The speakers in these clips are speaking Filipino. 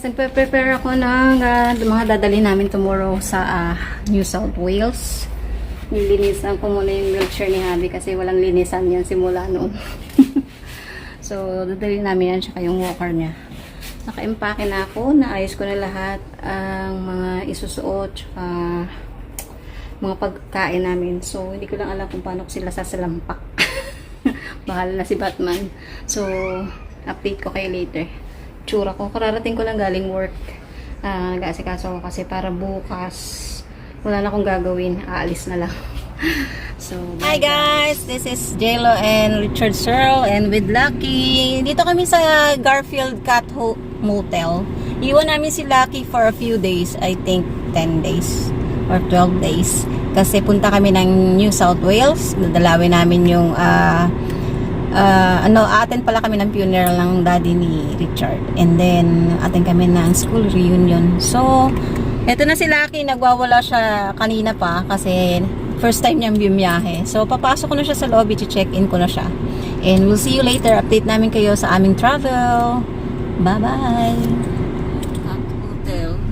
nagpe-prepare ako ng mga dadali namin tomorrow sa New South Wales. Nilinisan ko muna yung wheelchair ni Habi kasi walang linisan yan simula noon. So, dadali namin yan tsaka yung walker niya. Naka-impake na ako, naayos ko na lahat ang mga isusuot tsaka mga pagkain namin. So, hindi ko lang alam kung paano ko sila sasalampak. Bahala na si Batman. So, update ko kayo later. Tsura ko. Kararating ko lang galing work. Nag-aasikaso ko kasi para bukas wala na akong gagawin. Aalis na lang. So, hi guys! This is Jello and Richard Searle and with Lucky. Dito kami sa Garfield Cat Motel. Iwan namin si Lucky for a few days. I think 10 days or 12 days. Kasi punta kami ng New South Wales. Nadalawin namin yung attend pala kami ng funeral ng daddy ni Richard. And then, attend kami ng school reunion. So, eto na si Lucky. Nagwawala siya kanina pa kasi first time niyang bumiyahe. So, papasok ko na siya sa lobby. Check-in ko na siya. And we'll see you later. Update namin kayo sa aming travel. Bye-bye!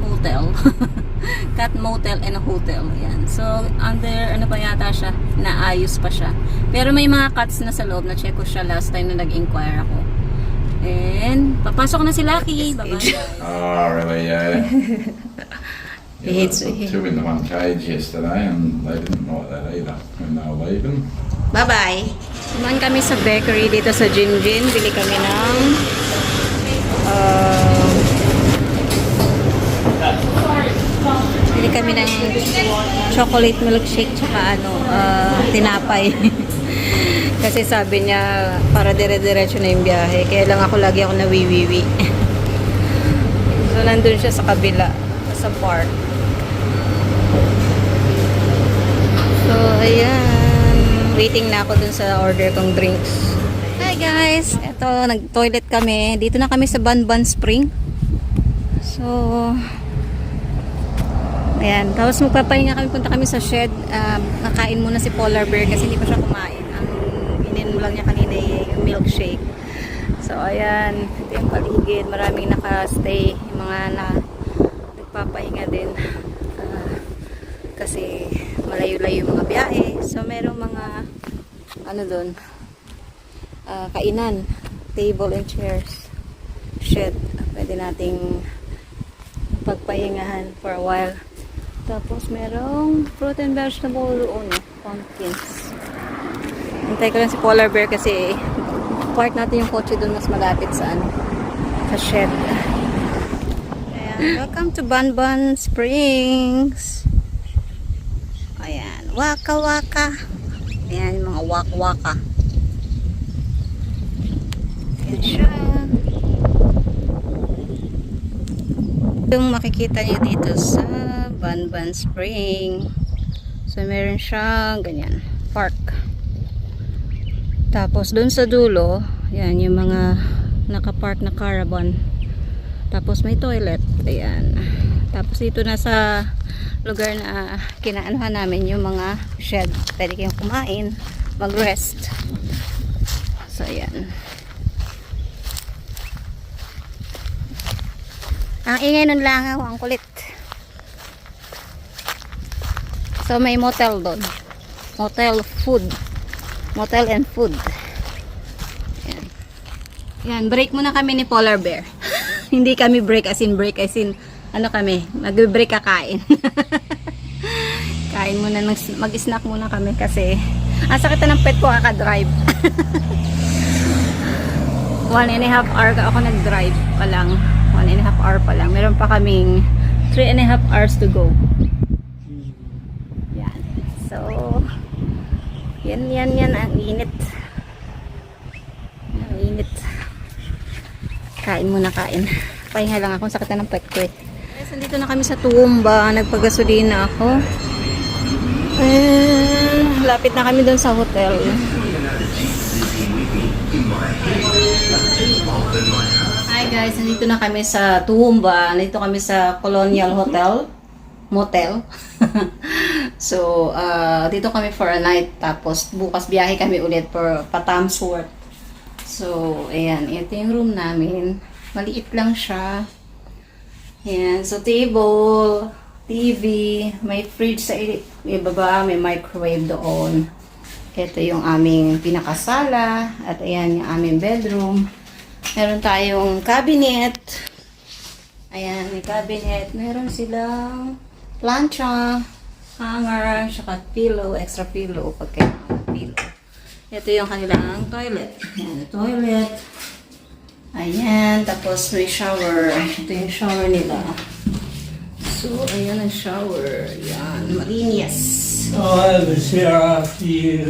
Motel. Cat motel and a hotel. Ayan. So, under, ano pa yata siya? Naayos pa siya. Pero may mga cats na sa loob. Na-check ko siya last time na nag-inquire ako. And, papasok na si Lucky. Bye-bye. Oh, really? Yeah. He hates put two in the one cage yesterday and they didn't like that either when they were leaving. Bye-bye. Suman kami sa bakery dito sa Jinjin. Bili kami ng chocolate milkshake tsaka tinapay. Kasi sabi niya para dire-diretso na yung biyahe. Kaya lang ako lagi ako nawiwiwi. So nandun siya sa kabila sa park. So ayan, waiting na ako dun sa order kong drinks. Hi guys, eto nag-toilet kami. Dito na kami sa Banban Spring. So ayan, tapos magpapahinga kami, punta kami sa shed. Nakain muna si Polar Bear kasi hindi pa siya kumain. Ang ininom lang niya kanina yung milkshake. So ayan, ito yung paligid. Maraming naka-stay. Yung mga nagpapahinga din. Kasi malayo-layo yung mga biyahe. So merong mga ano doon, kainan, table and chairs, shed. Pwede nating pagpahingahan for a while. Tapos merong fruit and vegetable doon, pumpkins. Hintay ko lang si Polar Bear kasi park natin yung kotse doon mas malapit sa sa shed. Ayan, welcome to Banban Springs. Ayan, waka waka. Ayan yung mga waka. Ayan siya. Yung makikita niyo dito sa Banban Spring. So meron siyang ganyan, park. Tapos doon sa dulo, yan yung mga nakapark na caravan. Tapos may toilet. Ayan. Tapos dito na sa lugar na kinaanuhan namin yung mga shed. Pwede kayong kumain, mag-rest. So ayan. Ang ingay nun langaw, ang kulit. So may motel doon. Motel and food. Ayan. Ayan, break muna kami ni Polar Bear. Hindi kami break as in ano kami, mag-break kakain. Kain muna, mag-snack muna kami kasi ang sakit na ng pet ko kaka-drive. 1.5 hour ako nag-drive pa lang. 1.5 hour pa lang. Meron pa kaming 3.5 hours to go. Yan. So, yan. Ang init. Ang init. Kain muna, kain. Pahinga lang ako. Sakit na ng pet ko eh. Guys, nandito na kami sa Toowoomba. Nagpagasolina ako. Lapit na kami doon sa hotel. Hi guys, nandito na kami sa Toowoomba. Nandito kami sa Colonial Motel. So, dito kami for a night. Tapos, bukas biyahe kami ulit pa Tamsworth. So, ayan. Ito yung room namin. Maliit lang siya. Yan, so table, TV, may fridge sa ibaba, may microwave doon. Ito yung aming pinakasala, at ayan yung aming bedroom. Meron tayong cabinet. Ayan, may cabinet. Meron silang plancha, hanger, saka pillow, extra pillow, pag kailangan pillow. Ito yung kanilang toilet. Ayan, toilet. Ayan, tapos may shower. Ito yung shower nila. So, ayan ang shower. Ayan, malinis. Oh, I was here after you.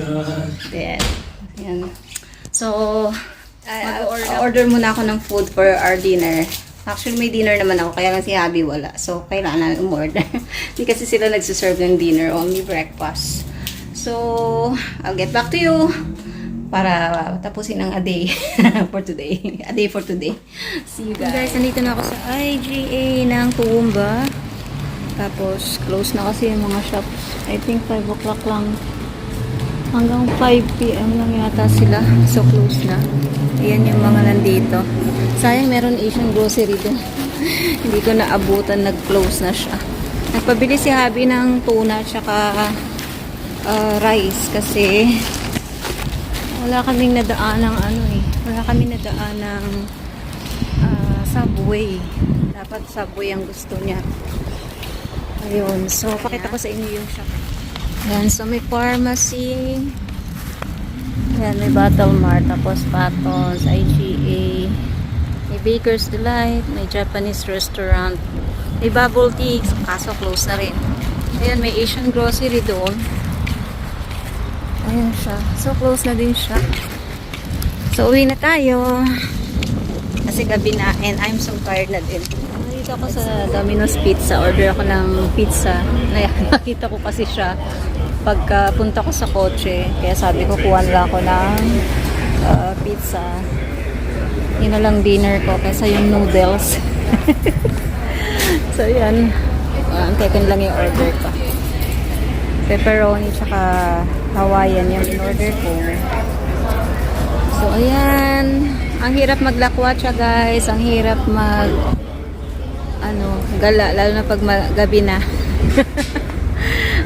Then, ayan. So, order muna ako ng food for our dinner. Actually, may dinner naman ako, kaya lang si Abby wala. So, kailangan namin umorder. Hindi kasi sila nagsiserve ng dinner, only breakfast. So, I'll get back to you para tapusin ang a day for today. A day for today. See you guys. Nandito na ako sa IGA ng Toowoomba. Tapos, close na kasi yung mga shops. I think 5 o'clock lang. Hanggang 5 p.m. lang yata sila. So, close na. Ayan yung mga nandito. Sayang meron Asian grocery doon. Hindi ko naabutan. Nag-close na siya. Nagpabili si Habi ng tuna tsaka rice kasi wala kaming nadaan ng wala kaming nadaan ng Subway. Dapat Subway ang gusto niya. Ayun. So, pakita ko sa inyo yung shop. Ayan. So, may pharmacy. Ayan, may Battle Mart. Tapos, Patos, IGA. May Baker's Delight. May Japanese restaurant. May bubble tea. Kaso, close na rin. Ayan, may Asian grocery doon. Ayan siya. So, close na din siya. So, uwi na tayo. Kasi gabi na. And I'm so tired na din. Dito ako sa Domino's Pizza. Order ako ng pizza. Nakita ko kasi siya pagka punta ko sa kotse. Kaya sabi ko, kuha lang ako ng pizza. Yun na lang dinner ko kaysa yung noodles. So, yan. Antay lang yung order ko. Pepperoni tsaka Hawaiian yung in-order ko. So, ayan. Ang hirap maglakwatsa, guys. Ang hirap gala. Lalo na pag gabi na.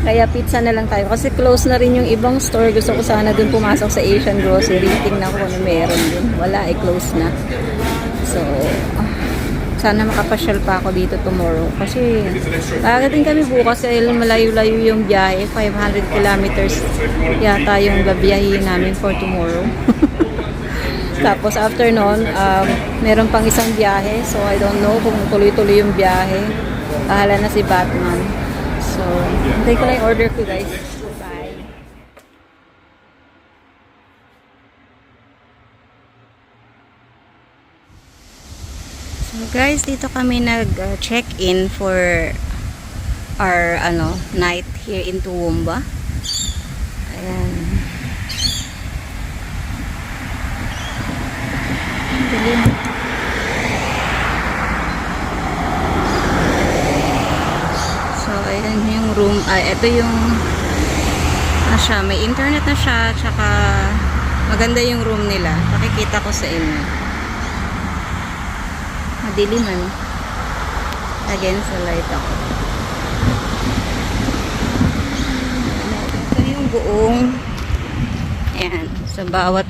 Kaya pizza na lang tayo. Kasi close na rin yung ibang store. Gusto ko sana dun pumasok sa Asian grocery. Tingnan ko kung meron dun. Wala, close na. So, sana makapasyal pa ako dito tomorrow. Kasi, din kami bukas dahil malayo-layo yung biyahe. 500 kilometers yata yung babiyahin namin for tomorrow. Tapos, after nun, meron pang isang biyahe. So, I don't know kung tuloy-tuloy yung biyahe. Bahala na si Batman. So, hintay ko lang yung order ko, guys. Bye. So guys, dito kami nag-check-in for our night here in Toowoomba. Ayan. Dilim. So ayan yung room. Ito yung siya, may internet na siya, tsaka maganda yung room nila. Pakikita ko sa inyo. Madiliman. Against the light ako. Ito yung buong ayan. So, bawat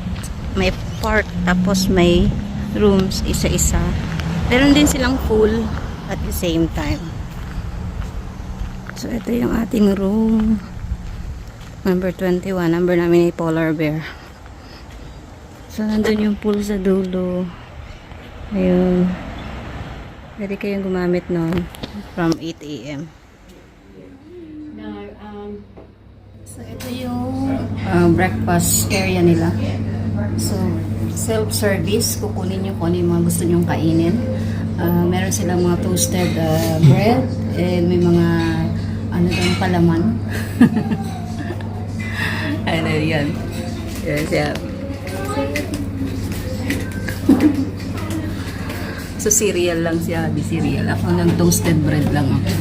may park tapos may rooms isa-isa. Meron din silang full at the same time. So, ito yung ating room. Number 21. Number namin ay Polar Bear. So, nandun yung pool sa dulo. Ayun. Pwede kayong gumamit nun from 8 a.m. So, ito yung breakfast area nila. So, self-service. Kukunin nyo kung ano yung mga gusto nyong kainin. Meron silang mga toasted bread and may mga palaman. Ano yan? Yan siya. So, cereal lang siya. Cereal. Ako ng toasted bread lang ako.